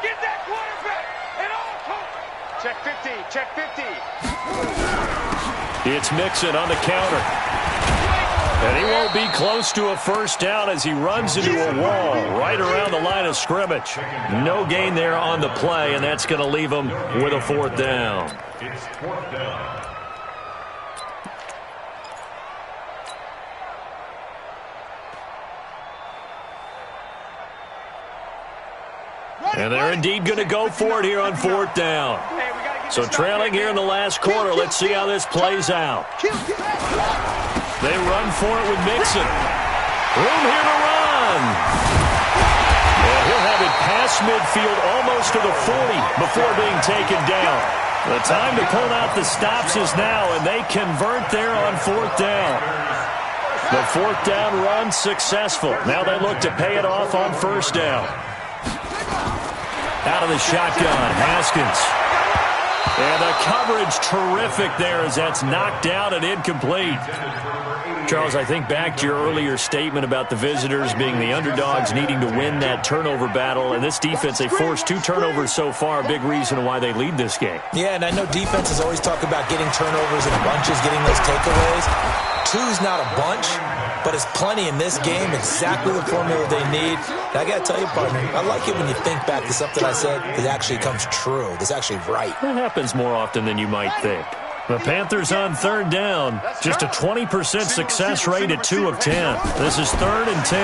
Get that quarterback and all cover. Check 50, check 50. It's Mixon on the counter. And he won't be close to a 1st down as he runs into a wall right around the line of scrimmage. No gain there on the play, and that's going to leave him with a 4th down. It's 4th down. And they're indeed going to go for it here on 4th down. So trailing here in the last quarter, let's see how this plays out. They run for it with Mixon. Room here to run. And he'll have it past midfield almost to the 40 before being taken down. The time to pull out the stops is now, and they convert there on 4th down. The 4th down run successful. Now they look to pay it off on 1st down. Out of the shotgun, Haskins. And the coverage terrific there as that's knocked down and incomplete. Charles, I think back to your earlier statement about the visitors being the underdogs needing to win that turnover battle. And this defense, they forced 2 turnovers so far, a big reason why they lead this game. Yeah, and I know defenses always talk about getting turnovers in bunches, getting those takeaways. 2's not a bunch, but it's plenty in this game, exactly the formula they need. And I got to tell you, partner, I like it when you think back to something I said that actually comes true, that's actually right. That happens more often than you might think. The Panthers on 3rd down, just a 20% success rate at 2 of 10. This is 3rd and 10.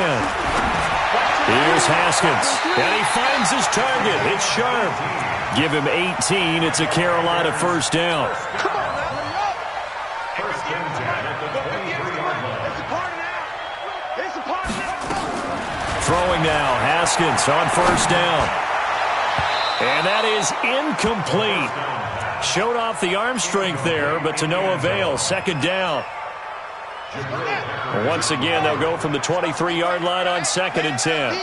Here's Haskins, and he finds his target. It's sharp. Give him 18. It's a Carolina 1st down. Throwing now, Haskins on 1st down. And that is incomplete. Showed off the arm strength there, but to no avail. 2nd down. Once again, they'll go from the 23-yard line on 2nd and 10.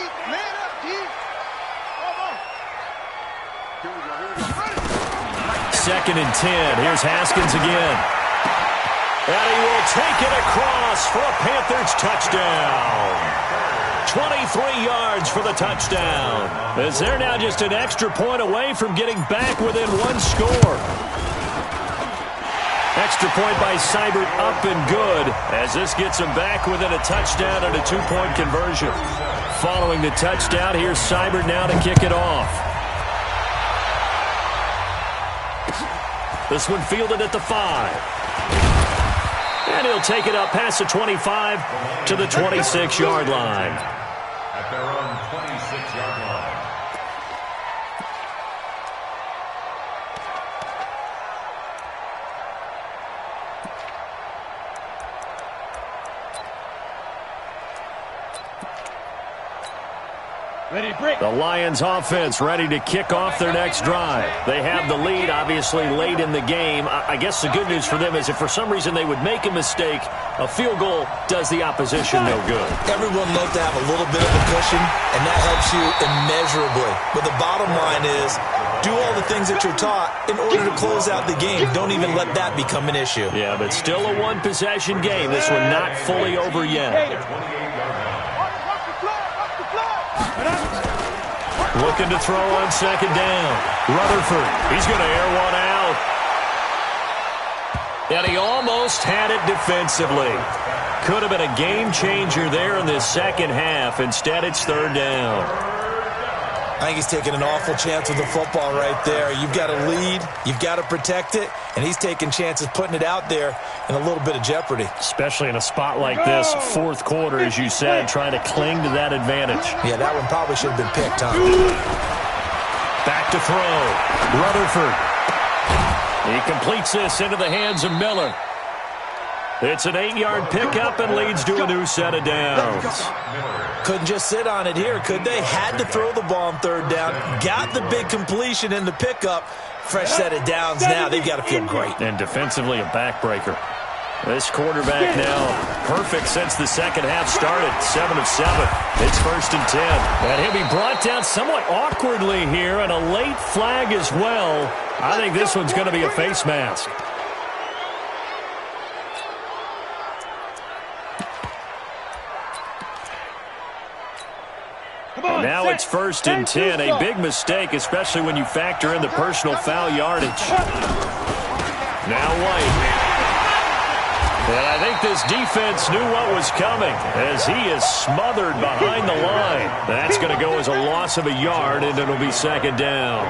2nd and 10. Here's Haskins again. And he will take it across for a Panthers touchdown. 23 yards for the touchdown. As they're now just an extra point away from getting back within 1 score. Extra point by Seibert up and good as this gets them back within a touchdown and a 2-point conversion. Following the touchdown, here's Seibert now to kick it off. This one fielded at the 5. And he'll take it up past the 25 to the 26-yard line. At their own 26-yard line. The Lions offense ready to kick off their next drive. They have the lead, obviously, late in the game. I guess the good news for them is if for some reason they would make a mistake, a field goal does the opposition no good. Everyone loves to have a little bit of a cushion, and that helps you immeasurably. But the bottom line is, do all the things that you're taught in order to close out the game. Don't even let that become an issue. Yeah, but still a one-possession game. This one not fully over yet. Looking to throw on 2nd down. Rutherford, he's going to air one out. And he almost had it defensively. Could have been a game changer there in this 2nd half. Instead, it's 3rd down. I think he's taking an awful chance with the football right there. You've got to lead, you've got to protect it, and he's taking chances putting it out there in a little bit of jeopardy. Especially in a spot like this, 4th quarter, as you said, trying to cling to that advantage. Yeah, that one probably should have been picked, huh? Back to throw. Rutherford. He completes this into the hands of Miller. It's an 8-yard pickup and leads to a new set of downs. Couldn't just sit on it here, could they? Had to throw the ball on third down. Got the big completion in the pickup. Fresh set of downs now. They've got to feel great. And defensively, a backbreaker. This quarterback now perfect since the second half started. 7 of 7. It's 1st and 10. And he'll be brought down somewhat awkwardly here, and a late flag as well. I think this one's going to be a face mask. And now it's 1st and 10. A big mistake, especially when you factor in the personal foul yardage. Now White. And I think this defense knew what was coming as he is smothered behind the line. That's going to go as a loss of a yard, and it'll be 2nd down.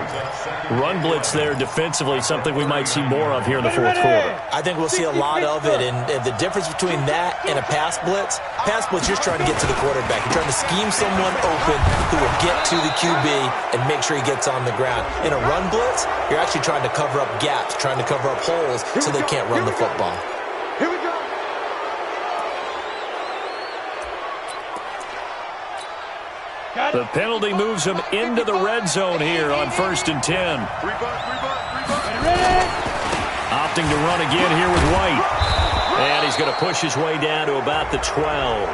Run blitz there defensively, something we might see more of here in the 4th quarter. I think we'll see a lot of it, and the difference between that and a pass blitz, you're trying to get to the quarterback. You're trying to scheme someone open who will get to the QB and make sure he gets on the ground. In a run blitz, you're actually trying to cover up gaps, trying to cover up holes so they can't run the football. Here we go. The penalty moves him into the red zone here on 1st and 10. Opting to run again here with White. And he's going to push his way down to about the 12.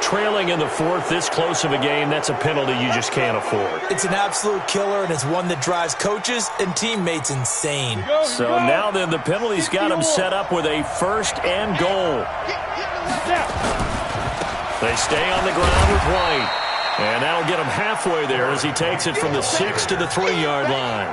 Trailing in the 4th, this close of a game, that's a penalty you just can't afford. It's an absolute killer, and it's one that drives coaches and teammates insane. So now then, the penalty's got him set up with a 1st and goal. They stay on the ground with White. And that'll get him halfway there as he takes it from the 6 to the 3-yard line.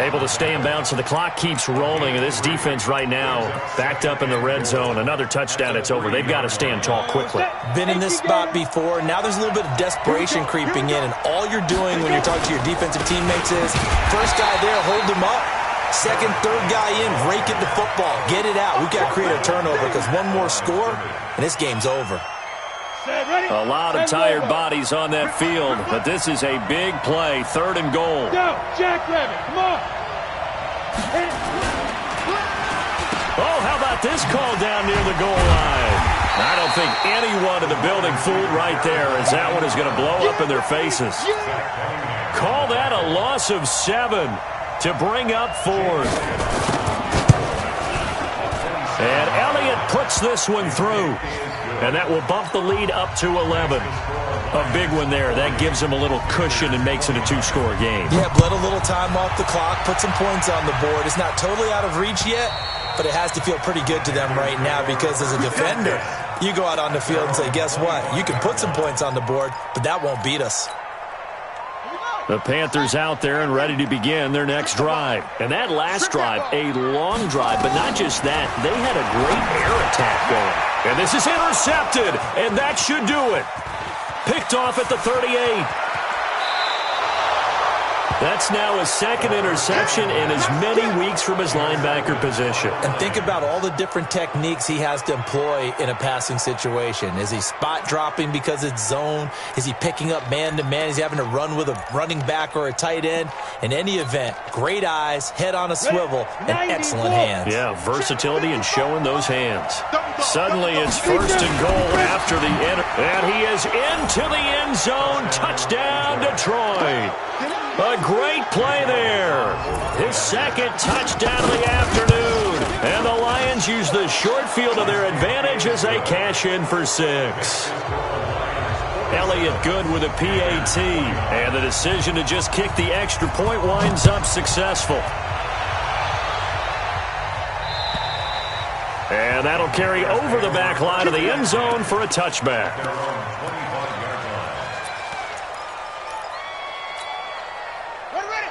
Able to stay in bounds, so the clock keeps rolling. And this defense right now backed up in the red zone. Another touchdown, it's over. They've got to stand tall quickly. Been in this spot before. Now there's a little bit of desperation creeping in. And all you're doing when you're talking to your defensive teammates is, first guy there, hold him up. Second, third guy in, rake it to football. Get it out. We've got to create a turnover because one more score, and this game's over. A lot of tired bodies on that field, but this is a big play. 3rd and goal. Go, Jackrabbit, come on. Oh, how about this call down near the goal line? I don't think anyone in the building fooled right there, as that one is going to blow up in their faces. Call that a loss of 7 to bring up 4th. And Elliott puts this one through. And that will bump the lead up to 11. A big one there. That gives him a little cushion and makes it a 2-score game. Yeah, bled a little time off the clock, put some points on the board. It's not totally out of reach yet, but it has to feel pretty good to them right now because as a defender, you go out on the field and say, guess what? You can put some points on the board, but that won't beat us. The Panthers out there and ready to begin their next drive. And that last drive, a long drive, but not just that. They had a great air attack going. And this is intercepted, and that should do it. Picked off at the 38. That's now his 2nd interception in as many weeks from his linebacker position. And think about all the different techniques he has to employ in a passing situation. Is he spot dropping because it's zone? Is he picking up man-to-man? Is he having to run with a running back or a tight end? In any event, great eyes, head on a swivel, and excellent hands. Yeah, versatility and showing those hands. Suddenly it's 1st and goal after the end. And he is into the end zone. Touchdown, Detroit. A great play there. His 2nd touchdown of the afternoon. And the Lions use the short field to their advantage as they cash in for 6. Elliott good with a PAT. And the decision to just kick the extra point winds up successful. And that'll carry over the back line of the end zone for a touchback.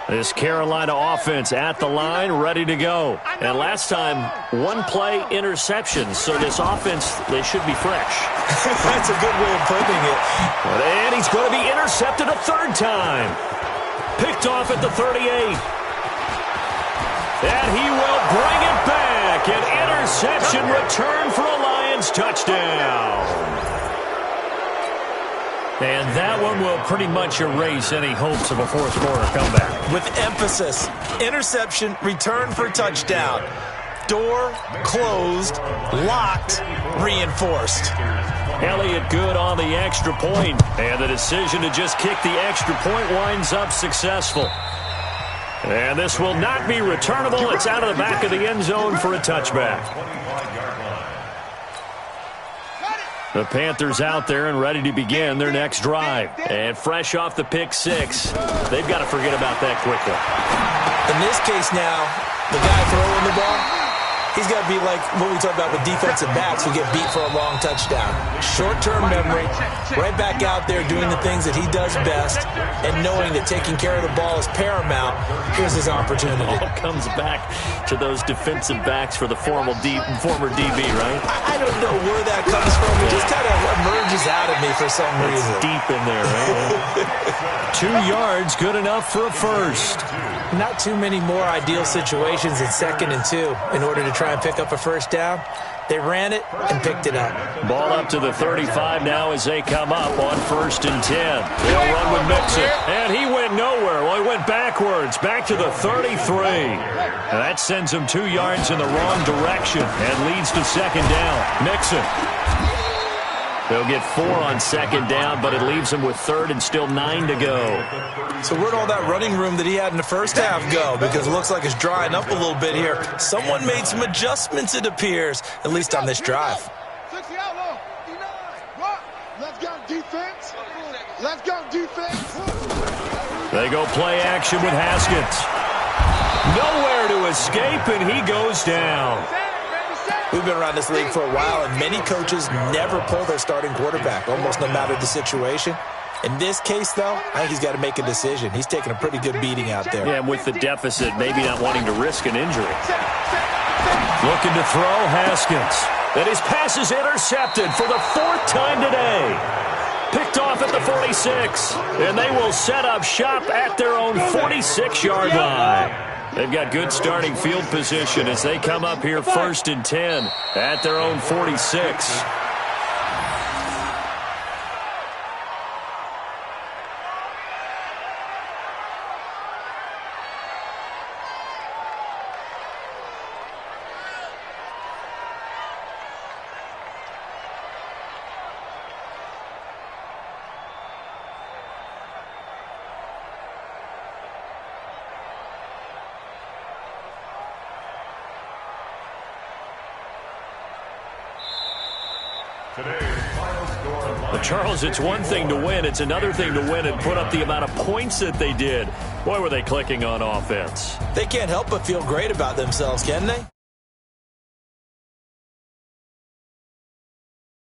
This Carolina offense at the line, ready to go. And last time, 1-play interception. So this offense, they should be fresh. That's a good way of putting it. And he's going to be intercepted a 3rd time. Picked off at the 38. And he will bring it back. An interception return for a Lions touchdown. And that one will pretty much erase any hopes of a 4th quarter comeback. With emphasis, interception, return for touchdown. door closed, locked, reinforced. Elliott good on the extra point, and the decision to just kick the extra point winds up successful. And this will not be returnable. It's out of the back of the end zone for a touchback. The Panthers out there and ready to begin their next drive. And fresh off the pick six, they've got to forget about that quickly. In this case now, the guy throwing the ball, he's got to be like what we talk about with defensive backs who get beat for a long touchdown. Short-term memory, right back out there doing the things that he does best, and knowing that taking care of the ball is paramount. Here's his opportunity. It all comes back to those defensive backs for the former DB, right? I don't know where that comes from. It just kind of emerges out of me for some reason. It's deep in there, right? 2 yards, good enough for a first. Not too many more ideal situations in 2nd and 2 in order to try and pick up a first down. They ran it and picked it up. Ball up to the 35 now as they come up on 1st and 10. They'll run with Mixon. And he went nowhere. Well, he went backwards, back to the 33. And that sends him 2 yards in the wrong direction and leads to 2nd down. Mixon. They'll get 4 on 2nd down, but it leaves them with 3rd and still 9 to go. So where'd all that running room that he had in the first half go? Because it looks like it's drying up a little bit here. Someone made some adjustments, it appears, at least on this drive. 60 outlaw, 59. Let's go defense. Let's go defense. They go play action with Haskins. Nowhere to escape, and he goes down. We've been around this league for a while, and many coaches never pull their starting quarterback, almost no matter the situation. In this case, though, I think he's got to make a decision. He's taking a pretty good beating out there. Yeah, and with the deficit, maybe not wanting to risk an injury. Looking to throw, Haskins. And his pass is intercepted for the 4th time today. Picked off at the 46. And they will set up shop at their own 46-yard line. They've got good starting field position as they come up here 1st and 10 at their own 46. But Charles, it's one thing to win. It's another thing to win and put up the amount of points that they did. Boy, were they clicking on offense. They can't help but feel great about themselves, can they?